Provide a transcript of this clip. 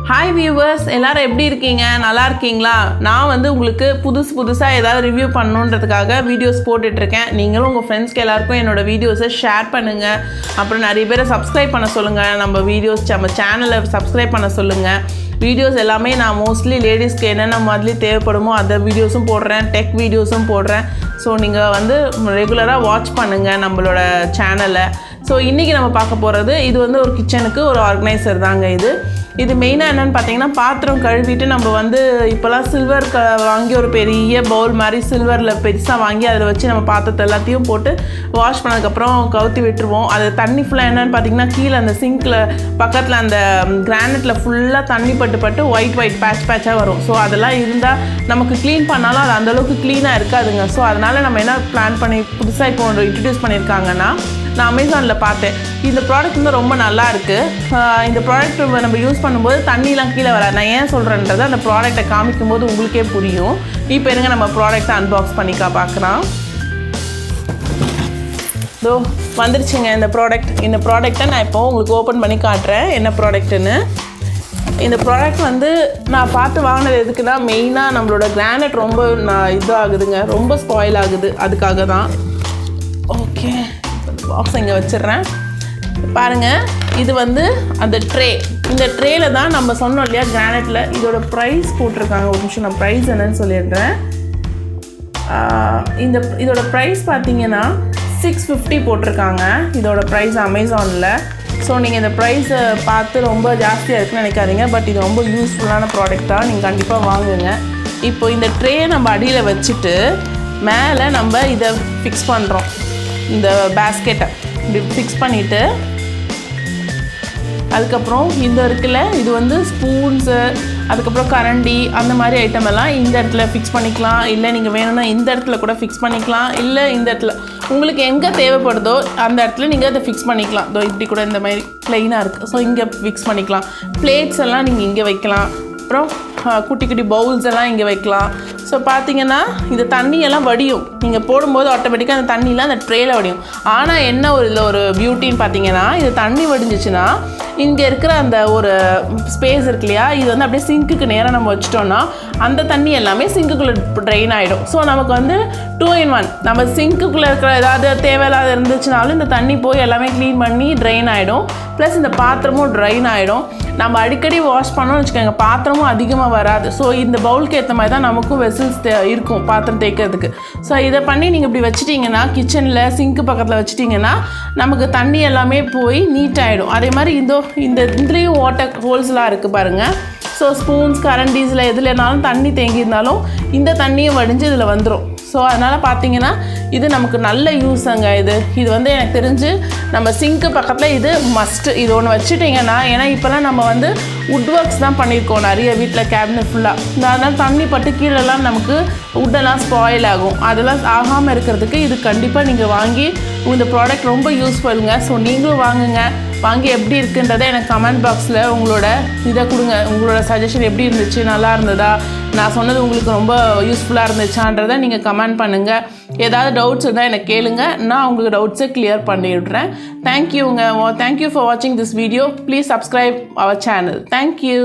Hi viewers, எல்லாரும் எப்படி இருக்கீங்க? நல்லா இருக்கீங்களா? நான் வந்து உங்களுக்கு புதுசாக ஏதாவது ரிவ்யூ பண்ணணுன்றதுக்காக வீடியோஸ் போட்டுட்ருக்கேன். நீங்களும் உங்கள் ஃப்ரெண்ட்ஸ்க்கு எல்லாருக்கும் என்னோடய வீடியோஸை ஷேர் பண்ணுங்கள். அப்புறம் நிறைய பேரை சப்ஸ்கிரைப் பண்ண சொல்லுங்கள். நம்ம சேனலை சப்ஸ்கிரைப் பண்ண சொல்லுங்கள். வீடியோஸ் எல்லாமே நான் மோஸ்ட்லி லேடிஸ்க்கு என்னென்ன மாதிரி தேவைப்படுமோ அந்த வீடியோஸும் போடுறேன், டெக் வீடியோஸும் போடுறேன். ஸோ நீங்கள் வந்து ரெகுலராக வாட்ச் பண்ணுங்கள் நம்மளோட சேனலை. ஸோ இன்றைக்கி நம்ம பார்க்க போகிறது இது வந்து ஒரு கிச்சனுக்கு ஒரு ஆர்கனைசர் தாங்க. இது மெயினாக என்னென்னு பார்த்தீங்கன்னா, பாத்திரம் கழுவிட்டு நம்ம வந்து இப்போலாம் சில்வர் வாங்கி ஒரு பெரிய பவுல் மாதிரி சில்வரில் பெருசாக வாங்கி அதில் வச்சு நம்ம பாத்திரத்தை எல்லாத்தையும் போட்டு வாஷ் பண்ணதுக்கப்புறம் கவுத்தி விட்டுருவோம். அது தண்ணி ஃபுல்லாக என்னென்னு பார்த்தீங்கன்னா, கீழே அந்த சிங்கில் பக்கத்தில் அந்த கிரானைட்டில் ஃபுல்லாக தண்ணி பட்டு ஒயிட் பேட்சாக வரும். ஸோ அதெல்லாம் இருந்தால் நமக்கு க்ளீன் பண்ணாலும் அது அந்தளவுக்கு க்ளீனாக இருக்காதுங்க. ஸோ அதனால் நம்ம என்ன பிளான் பண்ணி புதுசாக இப்போ ஒன்று இன்ட்ரடியூஸ் பண்ணியிருக்காங்கன்னா, நான் அமேசானில் பார்த்தேன். இந்த ப்ராடக்ட் வந்து ரொம்ப நல்லா இருக்குது. இந்த ப்ராடக்ட் நம்ம யூஸ் பண்ணும்போது தண்ணிலாம் கீழே வராது. நான் ஏன் சொல்கிறேன்றது அந்த ப்ராடக்ட்டை காமிக்கும்போது உங்களுக்கே புரியும். இப்போ இருங்க நம்ம ப்ராடக்ட்டை அன்பாக்ஸ் பண்ணிக்கா பார்க்கலாம். இதோ வந்துருச்சுங்க இந்த ப்ராடக்ட்டை நான் இப்போ உங்களுக்கு ஓப்பன் பண்ணி காட்டுறேன் என்ன ப்ராடக்ட்டுன்னு. இந்த ப்ராடக்ட் வந்து நான் பார்த்து வாங்கினது எதுக்குன்னா, மெயினாக நம்மளோட கிரானைட் ரொம்ப இதாகுதுங்க, ரொம்ப ஸ்பாயில் ஆகுது. அதுக்காக தான். ஓகே, பாக்ஸ் இங்கே வச்சிடுறேன். பாருங்கள், இது வந்து அந்த ட்ரே. இந்த ட்ரேயில் தான் நம்ம சொன்னோம் இல்லையா கிரானைட்டில். இதோட ப்ரைஸ் போட்டிருக்காங்க. ஒரு நிமிஷம் நான் ப்ரைஸ் என்னன்னு சொல்லிடுறேன். இதோட ப்ரைஸ் பார்த்தீங்கன்னா 650 போட்டிருக்காங்க. இதோட ப்ரைஸ் அமேசானில். ஸோ நீங்கள் இந்த ப்ரைஸை பார்த்து ரொம்ப ஜாஸ்தியாக இருக்குன்னு நினைக்காதீங்க. பட் இது ரொம்ப யூஸ்ஃபுல்லான ப்ராடக்ட் தான், நீங்கள் கண்டிப்பாக வாங்குங்க. இப்போ இந்த ட்ரேயை நம்ம அடியில் வச்சுட்டு மேலே நம்ம இதை ஃபிக்ஸ் பண்ணுறோம். இந்த பேஸ்கெட்டை இப்படி ஃபிக்ஸ் பண்ணிவிட்டு அதுக்கப்புறம் இந்த இருக்குல்ல, இது வந்து ஸ்பூன்ஸு, அதுக்கப்புறம் கரண்டி, அந்த மாதிரி ஐட்டம் எல்லாம் இந்த இடத்துல ஃபிக்ஸ் பண்ணிக்கலாம். இல்லை நீங்கள் வேணும்னா இந்த இடத்துல கூட ஃபிக்ஸ் பண்ணிக்கலாம். இல்லை இந்த இடத்துல உங்களுக்கு எங்கே தேவைப்படுதோ அந்த இடத்துல நீங்கள் அதை ஃபிக்ஸ் பண்ணிக்கலாம். இதோ இப்படி கூட இந்த மாதிரி ப்ளெயினாக இருக்குது. ஸோ இங்கே ஃபிக்ஸ் பண்ணிக்கலாம். பிளேட்ஸ் எல்லாம் நீங்கள் இங்கே வைக்கலாம். அப்புறம் குட்டி பவுல்ஸ் எல்லாம் இங்கே வைக்கலாம். ஸோ பார்த்தீங்கன்னா இந்த தண்ணியெல்லாம் வடியும். நீங்கள் போடும்போது ஆட்டோமேட்டிக்காக அந்த தண்ணியெலாம் அந்த ட்ரேயில் வடியும். ஆனால் என்ன இதில் ஒரு பியூட்டின்னு பார்த்தீங்கன்னா, இது தண்ணி வடிஞ்சிச்சுன்னா இங்கே இருக்கிற அந்த ஒரு ஸ்பேஸ் இருக்கு இல்லையா, இது வந்து அப்படியே சிங்க்குக்கு நேராக நம்ம வச்சிட்டோன்னா அந்த தண்ணி எல்லாமே சிங்க்குள்ளே ட்ரெயின் ஆகிடும். ஸோ நமக்கு வந்து 2 in 1. நம்ம சிங்க்குள்ளே இருக்கிற ஏதாவது தேவையில்லாத இருந்துச்சுனாலும் இந்த தண்ணி போய் எல்லாமே க்ளீன் பண்ணி ட்ரெயின் ஆகிடும். ப்ளஸ் இந்த பாத்திரமும் ட்ரெயின் ஆகிடும். நம்ம அடிக்கடி வாஷ் பண்ணோம்னு வச்சுக்கோங்க, பாத்திரமும் அதிகமாக வராது. ஸோ இந்த பவுலுக்கு ஏற்ற மாதிரி தான் நமக்கும் வெசல்ஸ் இருக்கும் பாத்திரம் தேய்க்கிறதுக்கு. ஸோ இதை பண்ணி நீங்கள் இப்படி வச்சுட்டிங்கன்னா, கிச்சனில் சிங்க்கு பக்கத்தில் வச்சுட்டிங்கன்னா நமக்கு தண்ணி எல்லாமே போய் நீட்டாகிடும். அதே மாதிரி இதுலேயும் வாட்டர் ஹோல்ஸ்லாம் இருக்குது பாருங்கள். ஸோ ஸ்பூன்ஸ், கரண்டிஸில் எதுலனாலும் தண்ணி தேங்கியிருந்தாலும் இந்த தண்ணியும் வடிஞ்சு இதில் வந்துடும். ஸோ அதனால் பார்த்தீங்கன்னா இது நமக்கு நல்ல யூஸுங்க. இது வந்து எனக்கு தெரிஞ்சு நம்ம சிங்க்கு பக்கத்தில் இது மஸ்ட்டு. இது ஒன்று வச்சுட்டிங்கன்னா, ஏன்னா இப்போலாம் நம்ம வந்து வுட் ஒர்க்ஸ் தான் பண்ணியிருக்கோம் நிறைய வீட்டில், கேபினட் ஃபுல்லாக. அதனால் தண்ணி பட்டு கீழெல்லாம் நமக்கு வுட்டெல்லாம் ஸ்பாயில் ஆகும். அதெல்லாம் ஆகாமல் இருக்கிறதுக்கு இது கண்டிப்பாக நீங்கள் வாங்கி, இந்த ப்ராடக்ட் ரொம்ப யூஸ்ஃபுல்லுங்க. ஸோ நீங்களும் வாங்கி எப்படி இருக்குன்றதை எனக்கு கமெண்ட் பாக்ஸில் உங்களோட இதை கொடுங்க. உங்களோட சஜஷன் எப்படி இருந்துச்சு, நல்லா இருந்ததா, நான் சொன்னது உங்களுக்கு ரொம்ப யூஸ்ஃபுல்லாக இருந்துச்சான்றதை நீங்கள் கமெண்ட் பண்ணுங்கள். ஏதாவது டவுட்ஸ் இருந்தால் எனக்கு கேளுங்க, நான் உங்களுக்கு டவுட்ஸை கிளியர் பண்ணி விட்றேன். தேங்க்யூங்க. தேங்க்யூ ஃபார் வாட்சிங் this video. Please subscribe our channel. Thank you.